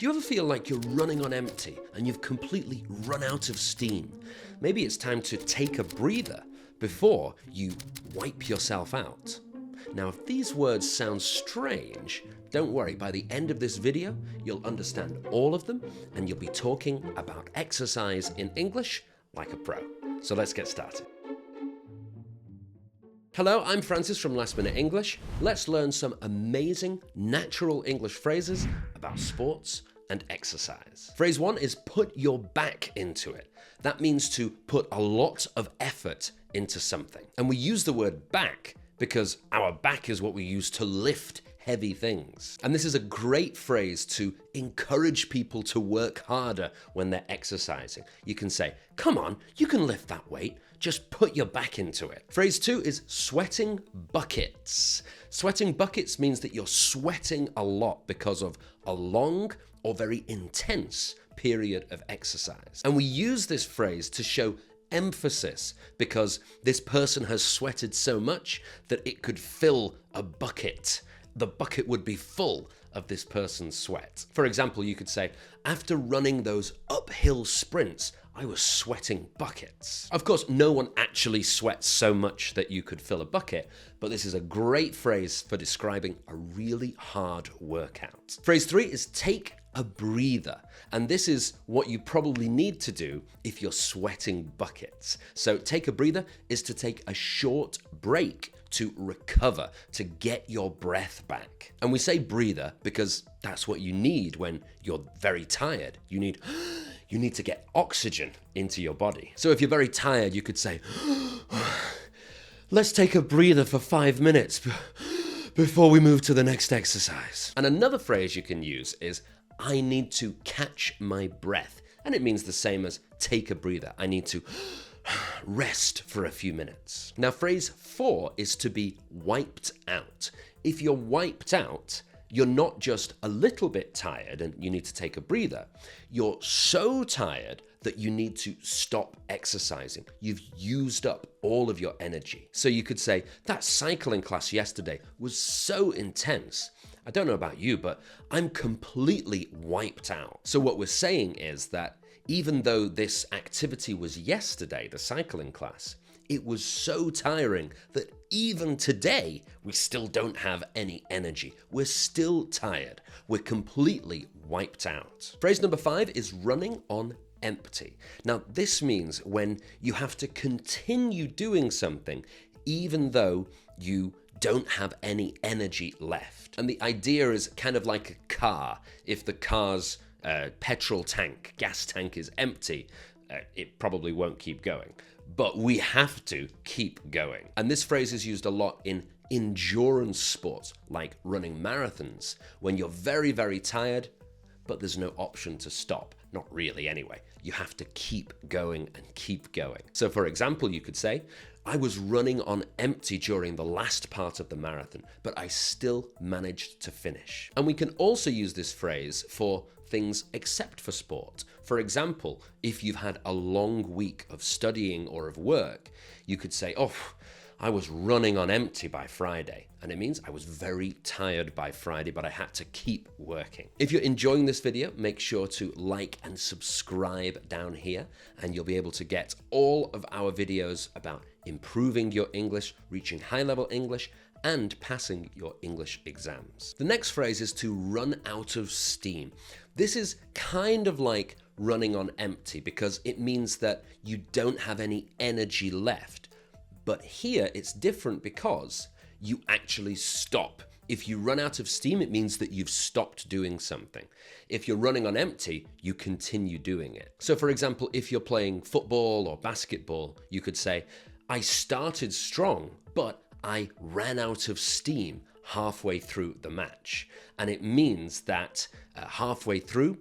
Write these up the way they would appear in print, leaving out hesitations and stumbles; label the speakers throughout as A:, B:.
A: Do you ever feel like you're running on empty and you've completely run out of steam? Maybe it's time to take a breather before you wipe yourself out. Now, if these words sound strange, don't worry. By the end of this video, you'll understand all of them and you'll be talking about exercise in English like a pro. So let's get started. Hello, I'm Francis from Last Minute English. Let's learn some amazing natural English phrases about sports and exercise. Phrase 1 is put your back into it. That means to put a lot of effort into something. And we use the word back because our back is what we use to lift heavy things. And this is a great phrase to encourage people to work harder when they're exercising. You can say, come on, you can lift that weight. Just put your back into it. Phrase 2 is sweating buckets. Sweating buckets means that you're sweating a lot because of a long or very intense period of exercise. And we use this phrase to show emphasis because this person has sweated so much that it could fill a bucket. The bucket would be full of this person's sweat. For example, you could say, after running those uphill sprints, I was sweating buckets. Of course, no one actually sweats so much that you could fill a bucket, but this is a great phrase for describing a really hard workout. Phrase 3 is take a breather. And this is what you probably need to do if you're sweating buckets. So take a breather is to take a short break to recover, to get your breath back. And we say breather because that's what you need when you're very tired. You need to get oxygen into your body. So if you're very tired, you could say, let's take a breather for 5 minutes before we move to the next exercise. And another phrase you can use is, I need to catch my breath. And it means the same as take a breather. I need to rest for a few minutes. Now, phrase 4 is to be wiped out. If you're wiped out, you're not just a little bit tired and you need to take a breather. You're so tired that you need to stop exercising. You've used up all of your energy. So you could say, that cycling class yesterday was so intense. I don't know about you, but I'm completely wiped out. So what we're saying is that even though this activity was yesterday, the cycling class, it was so tiring that even today, we still don't have any energy. We're still tired. We're completely wiped out. Phrase number 5 is running on empty. Now, this means when you have to continue doing something, even though you don't have any energy left. And the idea is kind of like a car. If the car's petrol tank, gas tank is empty, it probably won't keep going. But we have to keep going. And this phrase is used a lot in endurance sports, like running marathons, when you're very, very tired, but there's no option to stop. Not really anyway. You have to keep going and keep going. So for example, you could say, I was running on empty during the last part of the marathon, but I still managed to finish. And we can also use this phrase for things except for sport. For example, if you've had a long week of studying or of work, you could say, oh, I was running on empty by Friday. And it means I was very tired by Friday, but I had to keep working. If you're enjoying this video, make sure to like and subscribe down here, and you'll be able to get all of our videos about improving your English, reaching high-level English, and passing your English exams. The next phrase is to run out of steam. This is kind of like running on empty because it means that you don't have any energy left. But here it's different because you actually stop. If you run out of steam, it means that you've stopped doing something. If you're running on empty, you continue doing it. So for example, if you're playing football or basketball, you could say, I started strong, but I ran out of steam halfway through the match. And it means that halfway through,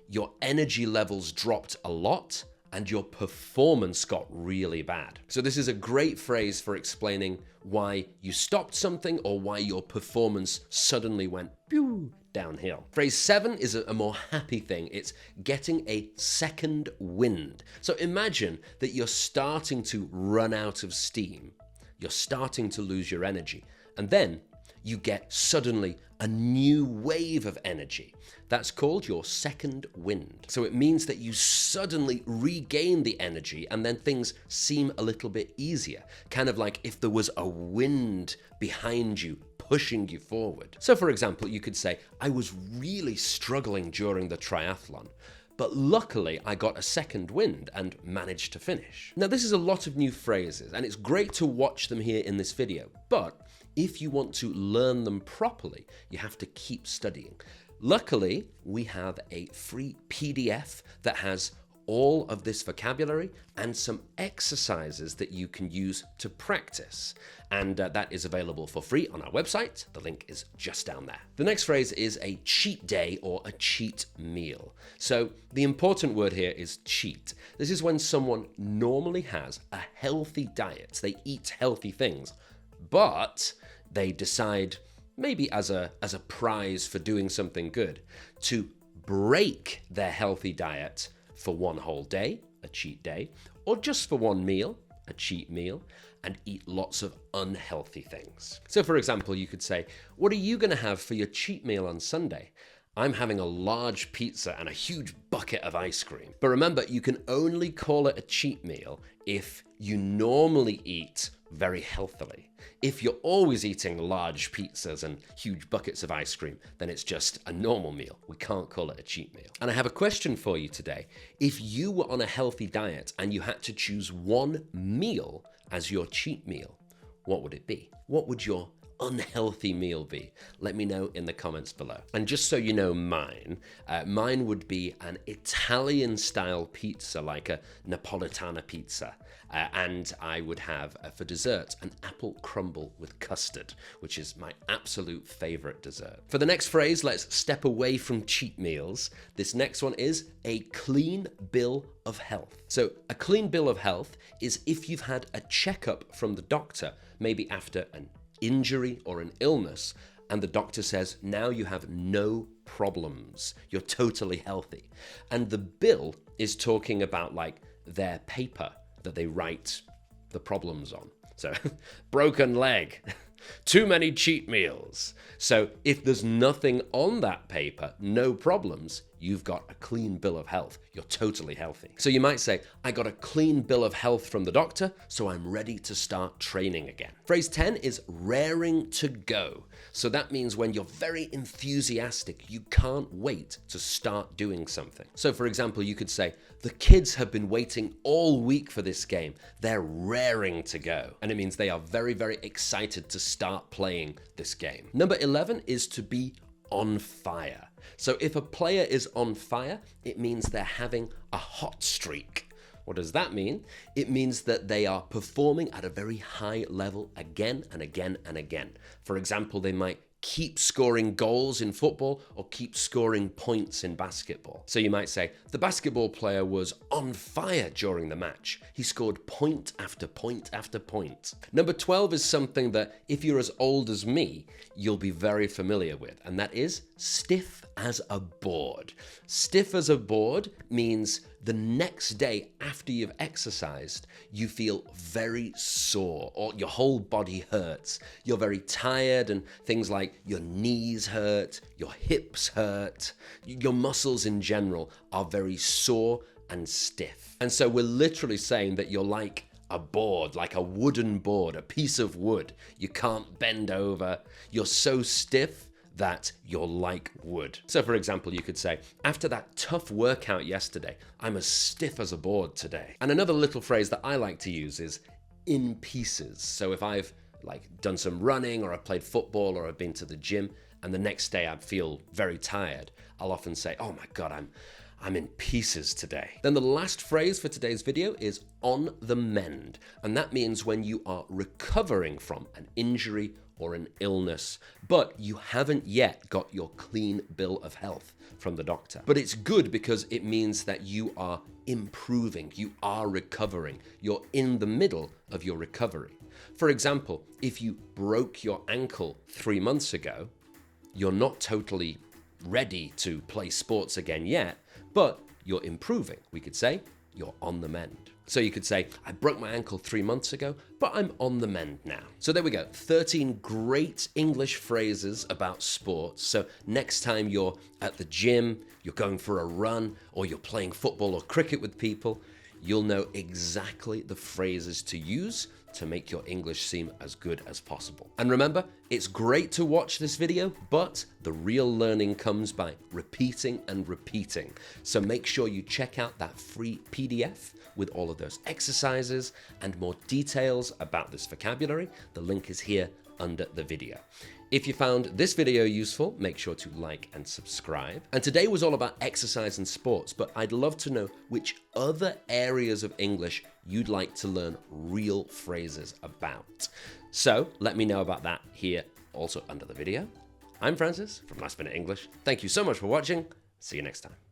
A: your energy levels dropped a lot and your performance got really bad. So this is a great phrase for explaining why you stopped something or why your performance suddenly went pew downhill. Phrase 7 is a more happy thing. It's getting a second wind. So imagine that you're starting to run out of steam. You're starting to lose your energy. And then you get suddenly a new wave of energy. That's called your second wind. So it means that you suddenly regain the energy and then things seem a little bit easier. Kind of like if there was a wind behind you pushing you forward. So for example, you could say, I was really struggling during the triathlon, but luckily I got a second wind and managed to finish. Now this is a lot of new phrases and it's great to watch them here in this video, but if you want to learn them properly, you have to keep studying. Luckily, we have a free PDF that has all of this vocabulary and some exercises that you can use to practice. And that is available for free on our website. The link is just down there. The next phrase is a cheat day or a cheat meal. So the important word here is cheat. This is when someone normally has a healthy diet. They eat healthy things, but they decide, maybe as a prize for doing something good, to break their healthy diet for one whole day, a cheat day, or just for one meal, a cheat meal, and eat lots of unhealthy things. So for example, you could say, what are you going to have for your cheat meal on Sunday? I'm having a large pizza and a huge bucket of ice cream. But remember, you can only call it a cheat meal if you normally eat very healthily. If you're always eating large pizzas and huge buckets of ice cream, then it's just a normal meal. We can't call it a cheat meal. And I have a question for you today. If you were on a healthy diet and you had to choose one meal as your cheat meal, what would it be? What would your unhealthy meal be? Let me know in the comments below. And just so you know mine would be an Italian style pizza, like a Napolitana pizza. And I would have, for dessert, an apple crumble with custard, which is my absolute favorite dessert. For the next phrase, let's step away from cheat meals. This next one is a clean bill of health. So a clean bill of health is if you've had a checkup from the doctor, maybe after an injury or an illness, and the doctor says, now you have no problems, you're totally healthy. And the bill is talking about like their paper that they write the problems on. So broken leg, too many cheat meals. So if there's nothing on that paper, no problems, you've got a clean bill of health. You're totally healthy. So you might say, I got a clean bill of health from the doctor, so I'm ready to start training again. Phrase 10 is raring to go. So that means when you're very enthusiastic, you can't wait to start doing something. So for example, you could say, the kids have been waiting all week for this game. They're raring to go. And it means they are very, very excited to start playing this game. Number 11 is to be on fire. So if a player is on fire, it means they're having a hot streak. What does that mean? It means that they are performing at a very high level again and again and again. For example, they might keep scoring goals in football or keep scoring points in basketball. So you might say, the basketball player was on fire during the match. He scored point after point after point. Number 12 is something that if you're as old as me, you'll be very familiar with, and that is stiff as a board. Stiff as a board means the next day after you've exercised, you feel very sore or your whole body hurts. You're very tired and things like your knees hurt, your hips hurt, your muscles in general are very sore and stiff. And so we're literally saying that you're like a board, like a wooden board, a piece of wood. You can't bend over. You're so stiff that you're like wood. So for example, you could say, after that tough workout yesterday, I'm as stiff as a board today. And another little phrase that I like to use is in pieces. So if I've done some running or I've played football or I've been to the gym and the next day I feel very tired, I'll often say, oh my God, I'm in pieces today. Then the last phrase for today's video is on the mend. And that means when you are recovering from an injury or an illness, but you haven't yet got your clean bill of health from the doctor. But it's good because it means that you are improving, you are recovering, you're in the middle of your recovery. For example, if you broke your ankle 3 months ago, you're not totally ready to play sports again yet, but you're improving. We could say you're on the mend. So you could say, I broke my ankle 3 months ago, but I'm on the mend now. So there we go, 13 great English phrases about sports. So next time you're at the gym, you're going for a run, or you're playing football or cricket with people, you'll know exactly the phrases to use to make your English seem as good as possible. And remember, it's great to watch this video, but the real learning comes by repeating and repeating. So make sure you check out that free PDF with all of those exercises and more details about this vocabulary. The link is here under the video. If you found this video useful, make sure to like and subscribe. And today was all about exercise and sports, but I'd love to know which other areas of English you'd like to learn real phrases about. So let me know about that here also under the video. I'm Francis from Last Minute English. Thank you so much for watching. See you next time.